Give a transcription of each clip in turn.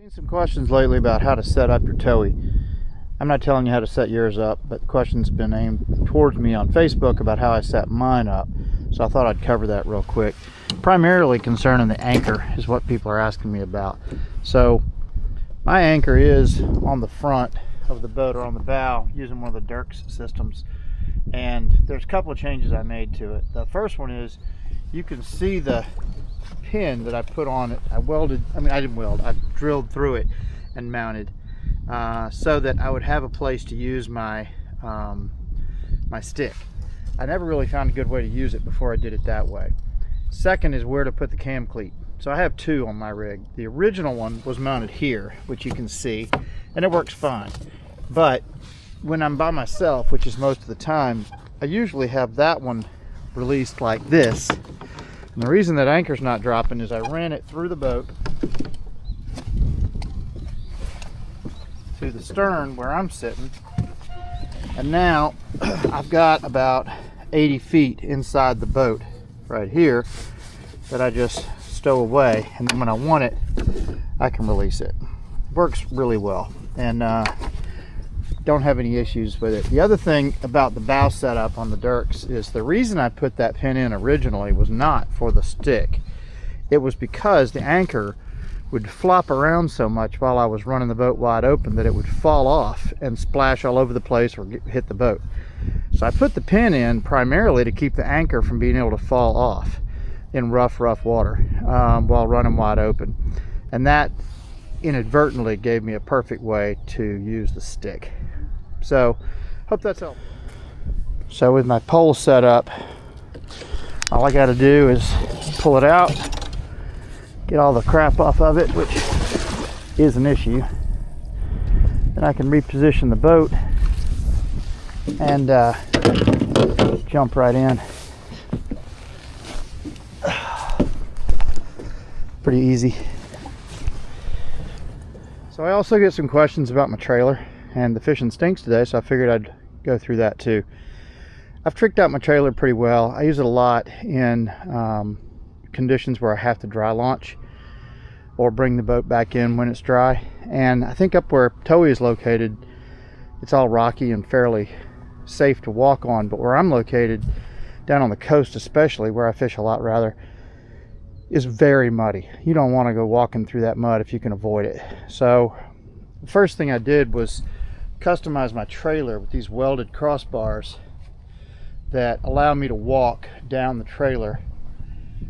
Seen some questions lately about how to set up your Towee. I'm not telling you how to set yours up, but questions have been aimed towards me on Facebook about how I set mine up. So I thought I'd cover that real quick. Primarily concerning the anchor is what people are asking me about. So my anchor is on the front of the boat or on the bow using one of the Dirks systems. And there's a couple of changes I made to it. The first one is you can see the pin that I put on it. I drilled through it and mounted so that I would have a place to use my my stick. I never really found a good way to use it before I did it that way. Second is where to put the cam cleat. So I have two on my rig. The original one was mounted here, which you can see, and it works fine. But when I'm by myself, which is most of the time, I usually have that one released like this. And the reason that anchor's not dropping is I ran it through the boat to the stern where I'm sitting, and now I've got about 80 feet inside the boat right here that I just stow away, and then when I want it I can release it. Works really well, and don't have any issues with it. The other thing about the bow setup on the Dirks is the reason I put that pin in originally was not for the stick. It was because the anchor would flop around so much while I was running the boat wide open that it would fall off and splash all over the place or hit the boat. So I put the pin in primarily to keep the anchor from being able to fall off in rough water while running wide open. And that inadvertently gave me a perfect way to use the stick. So hope that's helpful. So with my pole set up, all I got to do is pull it out, get all the crap off of it, which is an issue. Then I can reposition the boat and jump right in. Pretty easy. So I also get some questions about my trailer, and the fishing stinks today, so I figured I'd go through that too. I've tricked out my trailer pretty well. I use it a lot in conditions where I have to dry launch or bring the boat back in when it's dry. And I think up where Towee is located, it's all rocky and fairly safe to walk on, but where I'm located, down on the coast especially, where I fish a lot rather, is very muddy. You don't want to go walking through that mud if you can avoid it. So the first thing I did was customize my trailer with these welded crossbars that allow me to walk down the trailer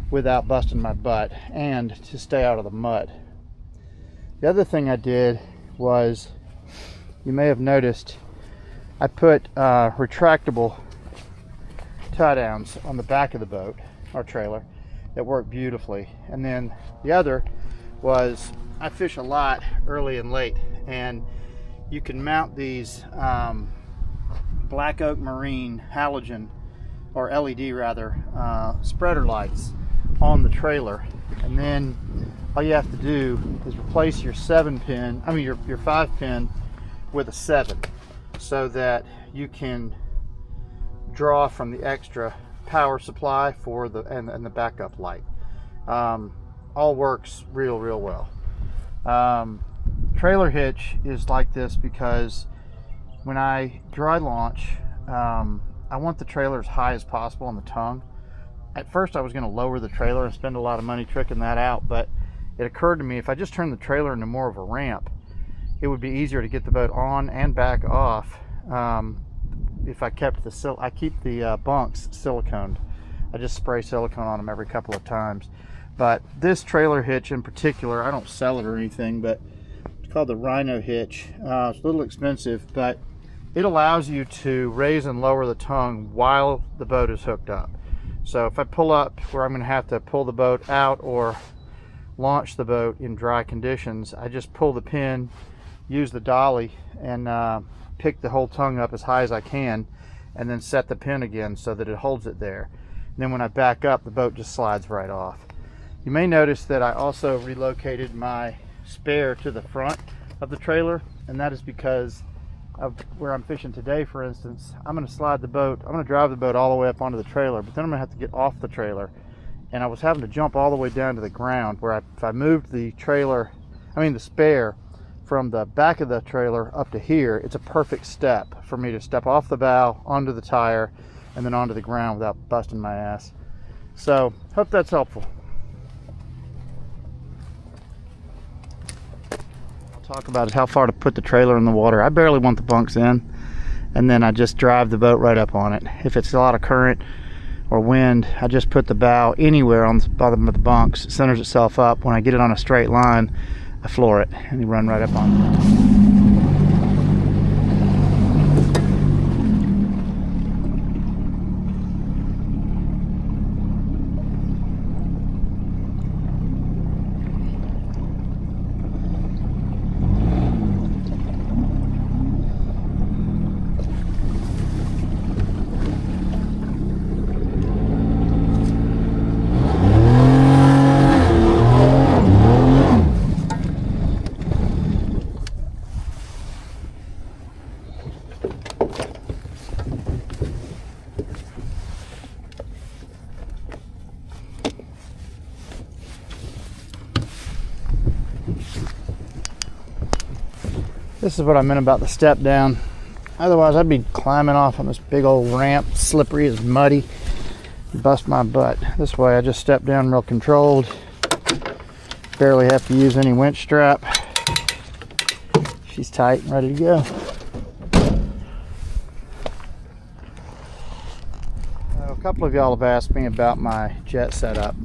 without busting my butt and to stay out of the mud. The other thing I did was, you may have noticed, I put retractable tie downs on the back of the boat or trailer that work beautifully. And then the other was, I fish a lot early and late, and you can mount these black oak marine halogen, or LED rather, spreader lights on the trailer, and then all you have to do is replace your 5 pin with a 7, so that you can draw from the extra power supply for the and the backup light. All works real well. Trailer hitch is like this because when I dry launch, I want the trailer as high as possible on the tongue. At first I was going to lower the trailer and spend a lot of money tricking that out, but it occurred to me if I just turned the trailer into more of a ramp, it would be easier to get the boat on and back off. If I kept I keep the bunks siliconed. I just spray silicone on them every couple of times. But this trailer hitch in particular, I don't sell it or anything, but it's called the Rhino hitch. It's a little expensive, but it allows you to raise and lower the tongue while the boat is hooked up. So if I pull up where I'm going to have to pull the boat out or launch the boat in dry conditions, I just pull the pin, use the dolly, and pick the whole tongue up as high as I can, and then set the pin again so that it holds it there. And then when I back up, the boat just slides right off. You may notice that I also relocated my spare to the front of the trailer, and that is because of where I'm fishing today. For instance, I'm going to drive the boat all the way up onto the trailer, but then I'm going to have to get off the trailer, and I was having to jump all the way down to the ground where if I moved the trailer the spare from the back of the trailer up to here, it's a perfect step for me to step off the bow, onto the tire, and then onto the ground without busting my ass. So, hope that's helpful. I'll talk about how far to put the trailer in the water. I barely want the bunks in, and then I just drive the boat right up on it. If it's a lot of current or wind, I just put the bow anywhere on the bottom of the bunks. It centers itself up. When I get it on a straight line, I floor it and you run right up on it. This is what I meant about the step down. Otherwise, I'd be climbing off on this big old ramp, slippery as muddy, bust my butt. This way, I just step down real controlled. Barely have to use any winch strap. She's tight and ready to go. A couple of y'all have asked me about my jet setup.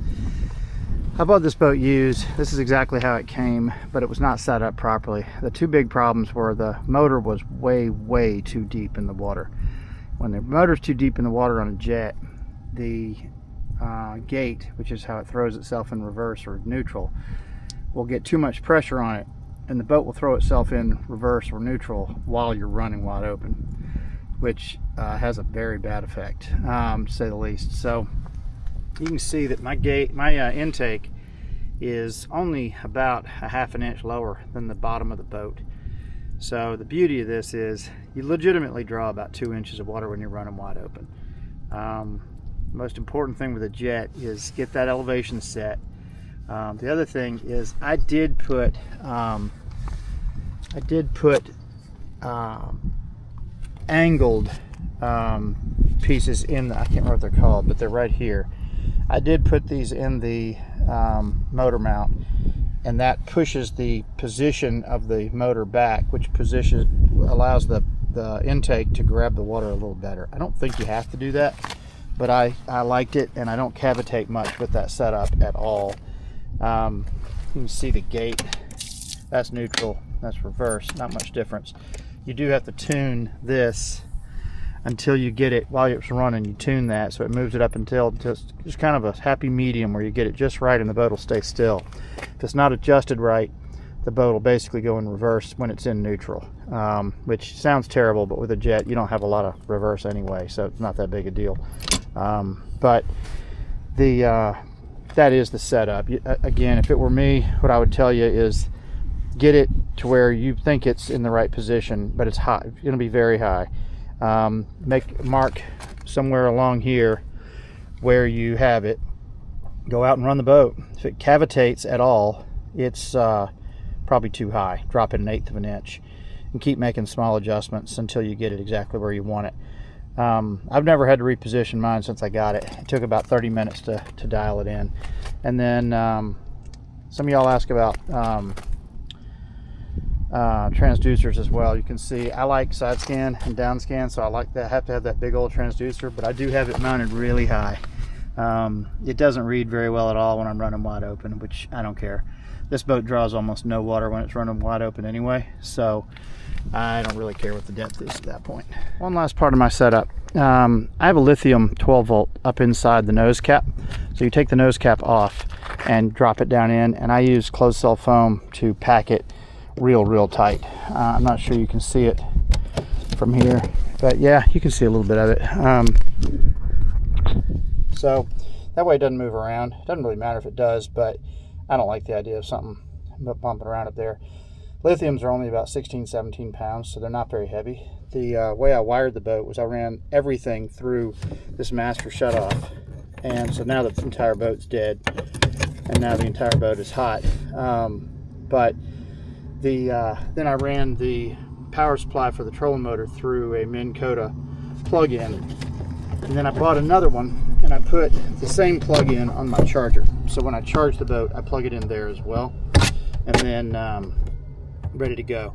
I bought this boat used. This is exactly how it came, but it was not set up properly. The two big problems were the motor was way too deep in the water. When the motor's too deep in the water on a jet, the gate, which is how it throws itself in reverse or neutral, will get too much pressure on it, and the boat will throw itself in reverse or neutral while you're running wide open, which has a very bad effect, to say the least. So you can see that my intake is only about a ½ an inch lower than the bottom of the boat. So the beauty of this is you legitimately draw about 2 inches of water when you're running wide open. Most important thing with a jet is get that elevation set. The other thing is I did put angled pieces in the, I can't remember what they're called, but they're right here. I did put these in the motor mount, and that pushes the position of the motor back, which allows the intake to grab the water a little better. I don't think you have to do that, but I liked it, and I don't cavitate much with that setup at all. You can see the gate. That's neutral, that's reverse, not much difference. You do have to tune this until you get it, while it's running, you tune that so it moves it up until just kind of a happy medium where you get it just right and the boat will stay still. If it's not adjusted right, the boat will basically go in reverse when it's in neutral, which sounds terrible, but with a jet you don't have a lot of reverse anyway, so it's not that big a deal. But that is the setup. Again, if it were me, what I would tell you is get it to where you think it's in the right position, but it's high. It's going to be very high. Mark somewhere along here where you have it. Go out and run the boat. If it cavitates at all, it's probably too high. Drop it 1/8 of an inch and keep making small adjustments until you get it exactly where you want it. I've never had to reposition mine since I got it. It took about 30 minutes to dial it in. And then some of y'all ask about transducers as well. You can see I like side scan and down scan, so I like that. I have to have that big old transducer, but I do have it mounted really high. It doesn't read very well at all when I'm running wide open, which I don't care. This boat draws almost no water when it's running wide open anyway, so I don't really care what the depth is at that point. One last part of my setup. I have a lithium 12 volt up inside the nose cap, so you take the nose cap off and drop it down in, and I use closed cell foam to pack it real tight. I'm not sure you can see it from here, but yeah, you can see a little bit of it. So that way it doesn't move around. It doesn't really matter if it does, but I don't like the idea of something bumping around up there. Lithiums are only about 16-17 pounds, so they're not very heavy. The way I wired the boat was I ran everything through this master shutoff, and so now the entire boat's dead, and now the entire boat is hot. But Then I ran the power supply for the trolling motor through a Minn Kota plug-in, and then I bought another one and I put the same plug-in on my charger. So when I charge the boat, I plug it in there as well, and then ready to go.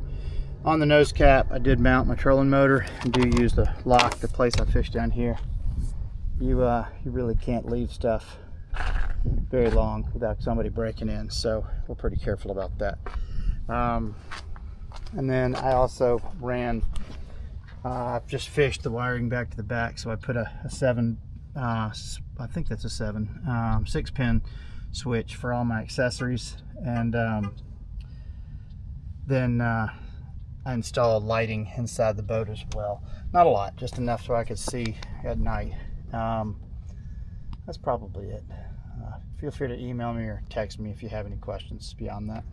On the nose cap, I did mount my trolling motor and do use the lock, the place I fish down here. You really can't leave stuff very long without somebody breaking in, so we're pretty careful about that. And then I also ran, I've just fished the wiring back to the back, so I put a 7, I think that's a 7, 6-pin switch for all my accessories, and then I installed lighting inside the boat as well. Not a lot, just enough so I could see at night. That's probably it. Feel free to email me or text me if you have any questions beyond that.